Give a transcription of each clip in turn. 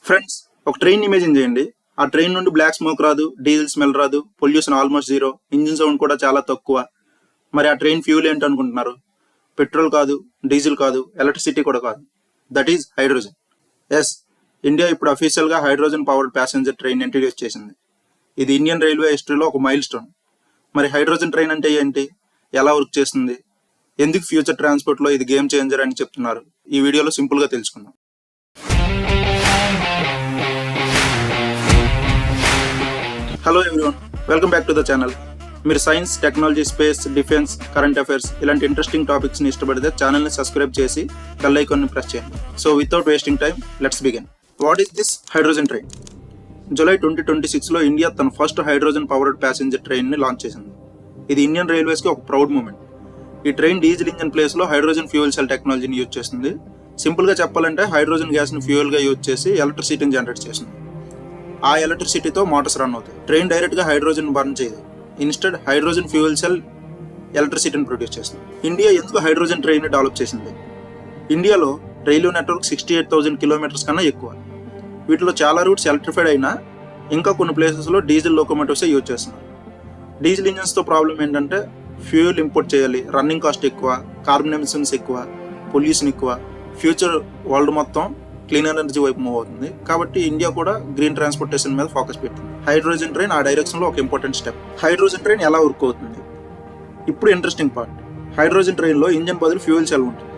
Friends, ఒక train imagine చేయండి. ఆ ట్రైన్ నుండి బ్లాక్ స్మోక్ రాదు, డీజిల్ స్మెల్ రాదు, pollution almost zero, engine sound కూడా చాలా తక్కువ. మరి ఆ ట్రైన్ ఫ్యూల్ ఏంటి అనుకుంటున్నారు? పెట్రోల్ కాదు, డీజిల్ కాదు, ఎలక్ట్రిసిటీ కూడా కాదు. That is hydrogen. Yes, India ఇప్పుడు అఫీషియల్గా hydrogen powered passenger train introduce చేసింది. ఇది ఇండియన్ రైల్వే హిస్టరీలో ఒక మైల్ స్టోన్. మరి హైడ్రోజన్ ట్రైన్ అంటే ఏంటి, ఎలా వర్క్ చేస్తుంది, ఎందుకు ఫ్యూచర్ ట్రాన్స్పోర్ట్లో ఇది గేమ్ చేంజర్ అని చెప్తున్నారు, ఈ వీడియోలో సింపుల్గా తెలుసుకుందాం. Hello everyone, welcome back to the channel. మీరు science, technology, space, defence, current affairs ఇలాంటి ఇంట్రెస్టింగ్ టాపిక్స్ని ఇష్టపడితే ఛానల్ని సబ్స్క్రైబ్ చేసి బెల్ ఐకాన్ని ప్రెస్ చేయండి. So without wasting time, let's begin. What is this hydrogen train? July 2026లో ఇండియా తన ఫస్ట్ హైడ్రోజన్ పవర్డ్ ప్యాసింజర్ ట్రైన్ని లాంచ్ చేసింది. ఇది ఇండియన్ రైల్వేస్కి ఒక ప్రౌడ్ మూమెంట్. ఈ ట్రైన్ డీజిల్ ఇంజన్ ప్లేస్లో హైడ్రోజన్ ఫ్యూయల్ సెల్ టెక్నాలజీని యూజ్ చేస్తుంది. సింపుల్గా చెప్పాలంటే హైడ్రోజన్ గ్యాస్ని ఫ్యూయల్గా యూజ్ చేసి ఎలక్ట్రిసిటీని జనరేట్ చేస్తుంది. ఆ ఎలక్ట్రిసిటీతో మోటార్స్ రన్ అవుతాయి. ట్రైన్ డైరెక్ట్గా హైడ్రోజన్ బర్న్ చేయదు. ఇన్స్టెడ్ హైడ్రోజన్ ఫ్యూయల్ సెల్ ఎలక్ట్రిసిటీని ప్రొడ్యూస్ చేస్తుంది. ఇండియా ఎందుకు హైడ్రోజన్ ట్రైన్ డెవలప్ చేసింది? ఇండియాలో రైల్వే నెట్వర్క్ 68,000 కిలోమీటర్స్ కన్నా ఎక్కువ. వీటిలో చాలా రూట్స్ ఎలక్ట్రిఫైడ్ అయినా ఇంకా కొన్ని ప్లేసెస్లో డీజిల్ లోకోమోటివ్సే యూజ్ చేస్తున్నారు. డీజిల్ ఇంజన్స్తో ప్రాబ్లం ఏంటంటే ఫ్యూయల్ ఇంపోర్ట్ చేయాలి, రన్నింగ్ కాస్ట్ ఎక్కువ, కార్బన్ ఎమిషన్స్ ఎక్కువ, పొల్యూషన్ ఎక్కువ. ఫ్యూచర్ వరల్డ్ మొత్తం క్లీన్ ఎనర్జీ వైపు మూవ్ అవుతుంది. కాబట్టి ఇండియా కూడా గ్రీన్ ట్రాన్స్పోర్టేషన్ మీద ఫోకస్ పెట్టింది. హైడ్రోజన్ ట్రైన్ ఆ డైరెక్షన్లో ఒక ఇంపార్టెంట్ స్టెప్. హైడ్రోజన్ ట్రైన్ ఎలా వర్క్ అవుతుంది? ఇప్పుడు ఇంట్రెస్టింగ్ పార్ట్. హైడ్రోజన్ ట్రైన్లో ఇంజన్ బదులు ఫ్యూయల్ సెల్ ఉంటుంది.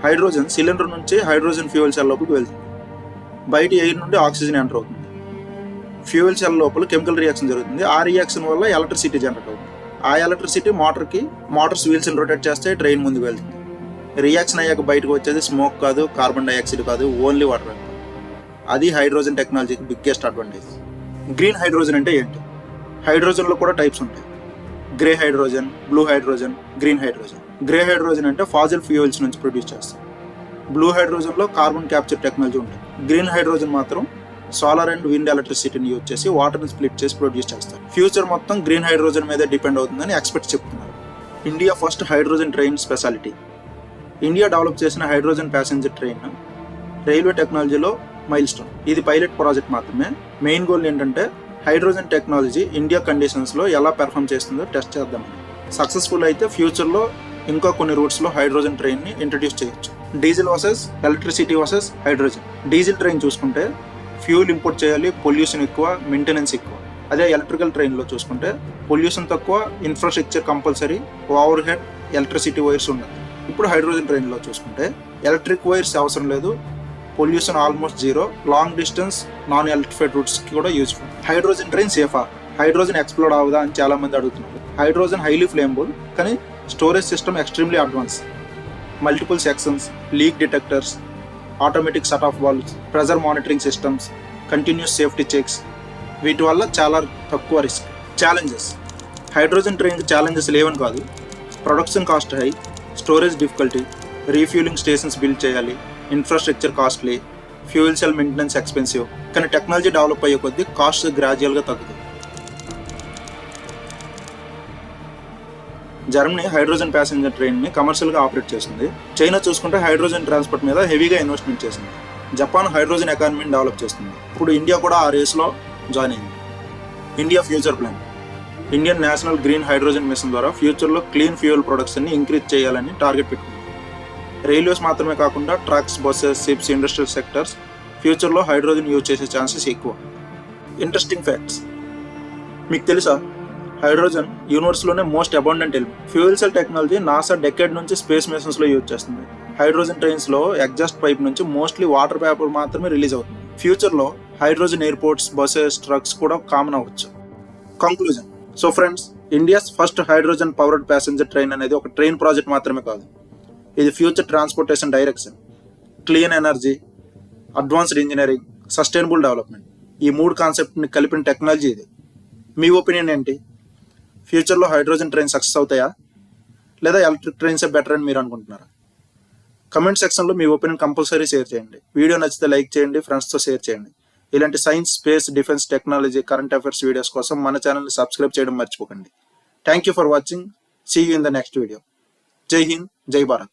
హైడ్రోజన్ సిలిండర్ నుంచి హైడ్రోజన్ ఫ్యూయల్ సెల్ లోపలికి వెళ్తుంది. బయట ఎయిర్ నుండి ఆక్సిజన్ ఎంటర్ అవుతుంది. ఫ్యూయల్ సెల్ లోపల కెమికల్ రియాక్షన్ జరుగుతుంది. ఆ రియాక్షన్ వల్ల ఎలక్ట్రిసిటీ జనరేట్ అవుతుంది. ఆ ఎలక్ట్రిసిటీ మోటార్స్ వీల్స్ని రొటేట్ చేస్తే ట్రైన్ ముందుకు వెళ్తుంది. రియాక్షన్ అయ్యాక బయటకు వచ్చేది స్మోక్ కాదు, కార్బన్ డైఆక్సైడ్ కాదు, ఓన్లీ వాటర్. అది హైడ్రోజన్ టెక్నాలజీకి బిగ్గెస్ట్ అడ్వాంటేజ్. గ్రీన్ హైడ్రోజన్ అంటే ఏంటి? హైడ్రోజన్లో కూడా టైప్స్ ఉంటాయి. Grey hydrogen, blue hydrogen, green hydrogen. Grey hydrogen అంటే ఫాజిల్ ఫ్యూయల్స్ నుంచి ప్రొడ్యూస్ చేస్తాం. బ్లూ హైడ్రోజన్లో కార్బన్ క్యాప్చర్ టెక్నాలజీ ఉంటుంది. గ్రీన్ హైడ్రోజన్ మాత్రం సోలార్ అండ్ విండ్ ఎలక్ట్రిసిటీని యూజ్ చేసి వాటర్ని స్ప్లిట్ చేసి ప్రొడ్యూస్ చేస్తారు. ఫ్యూచర్ మొత్తం గ్రీన్ హైడ్రోజన్ మీద డిపెండ్ అవుతుందని ఎక్స్పర్ట్స్ చెప్తున్నారు. India first hydrogen train speciality. India develop చేసిన హైడ్రోజన్ ప్యాసింజర్ ట్రైన్ రైల్వే టెక్నాలజీలో మైల్ స్టోన్. ఇది పైలట్ ప్రాజెక్ట్ మాత్రమే. మెయిన్ గోల్ ఏంటంటే హైడ్రోజన్ టెక్నాలజీ ఇండియా కండిషన్స్లో ఎలా పెర్ఫామ్ చేస్తుందో టెస్ట్ చేద్దామని. సక్సెస్ఫుల్ అయితే ఫ్యూచర్లో ఇంకా కొన్ని రూట్స్లో హైడ్రోజన్ ట్రైన్ని ఇంట్రడ్యూస్ చేయొచ్చు. Diesel versus electricity versus hydrogen. Diesel train చూసుకుంటే ఫ్యూల్ ఇంపోర్ట్ చేయాలి, పొల్యూషన్ ఎక్కువ, మెయింటెనెన్స్ ఎక్కువ. అదే ఎలక్ట్రికల్ ట్రైన్లో చూసుకుంటే పొల్యూషన్ తక్కువ, infrastructure compulsory, overhead electricity wires ఉండదు. ఇప్పుడు హైడ్రోజన్ ట్రైన్లో చూసుకుంటే ఎలక్ట్రిక్ వైర్స్ అవసరం లేదు, pollution almost zero, long distance non electrified రూట్స్కి కూడా యూజ్ఫుల్. హైడ్రోజన్ ట్రైన్ సేఫా? హైడ్రోజన్ ఎక్స్ప్లోడ్ అవుదా అని చాలా మంది అడుగుతున్నారు. హైడ్రోజన్ హైలీ ఫ్లేమబుల్, కానీ storage system extremely advance. Multiple sections, leak detectors, automatic shut off valves, pressure monitoring systems, continuous safety checks. వీటి వల్ల చాలా తక్కువ రిస్క్. ఛాలెంజెస్. హైడ్రోజన్ ట్రైన్కి ఛాలెంజెస్ లేవని కాదు. Production cost high, storage difficulty, refuelling stations build చేయాలి, infrastructure costly, fuel cell maintenance expensive. కానీ technology develop అయ్యే కొద్దీ కాస్ట్ గ్రాడ్యువల్గా తగ్గుతుంది. జర్మనీ హైడ్రోజన్ ప్యాసింజర్ ట్రైన్ని కమర్షియల్గా ఆపరేట్ చేస్తుంది. చైనా చూసుకుంటే హైడ్రోజన్ ట్రాన్స్పోర్ట్ మీద హెవీగా ఇన్వెస్ట్మెంట్ చేసింది. జపాన్ హైడ్రోజన్ ఎకానమీని డెవలప్ చేస్తుంది. ఇప్పుడు ఇండియా కూడా ఆ రేస్లో జాయిన్ అయింది. India future plan. Indian national green hydrogen mission ద్వారా ఫ్యూచర్లో క్లీన్ ఫ్యూయల్ ప్రొడక్షన్ని ఇంక్రీజ్ చేయాలని టార్గెట్ పెట్టుకుంది. రైల్వేస్ మాత్రమే కాకుండా trucks, buses, ships, industrial sectors ఫ్యూచర్లో హైడ్రోజన్ యూజ్ చేసే ఛాన్సెస్ ఎక్కువ. Interesting facts. మీకు తెలుసా, హైడ్రోజన్ యూనివర్స్లోనే most abundant element. Fuel cell technology NASA decade నుంచి స్పేస్ మిషన్స్లో యూజ్ చేస్తుంది. హైడ్రోజన్ ట్రైన్స్లో ఎగ్జాస్ట్ పైప్ నుంచి మోస్ట్లీ వాటర్ వేపర్ మాత్రమే రిలీజ్ అవుతుంది. ఫ్యూచర్లో హైడ్రోజన్ ఎయిర్పోర్ట్స్, బస్సెస్, ట్రక్స్ కూడా కామన్ అవ్వచ్చు. Conclusion. So friends, India's first hydrogen powered passenger train అనేది ఒక ట్రైన్ ప్రాజెక్ట్ మాత్రమే కాదు. ఇది future transportation direction, clean energy, advanced engineering, sustainable development. ఈ 3 కాన్సెప్ట్ని కలిపిన టెక్నాలజీ ఇది. మీ ఒపీనియన్ ఏంటి? ఫ్యూచర్లో హైడ్రోజన్ ట్రైన్ సక్సెస్ అవుతాయా, లేదా ఎలక్ట్రిక్ ట్రైన్సే బెటర్ అని మీరు అనుకుంటున్నారా? కమెంట్ సెక్షన్లో మీ ఒపీనియన్ కంపల్సరీ షేర్ చేయండి. వీడియో నచ్చితే లైక్ చేయండి, ఫ్రెండ్స్తో షేర్ చేయండి. ఇలాంటి science, space, defence, technology, current affairs videos కోసం మన ఛానల్ని సబ్స్క్రైబ్ చేయడం మర్చిపోకండి. Thank you for watching. See you in the next video. జై హింద్, జై భారత్.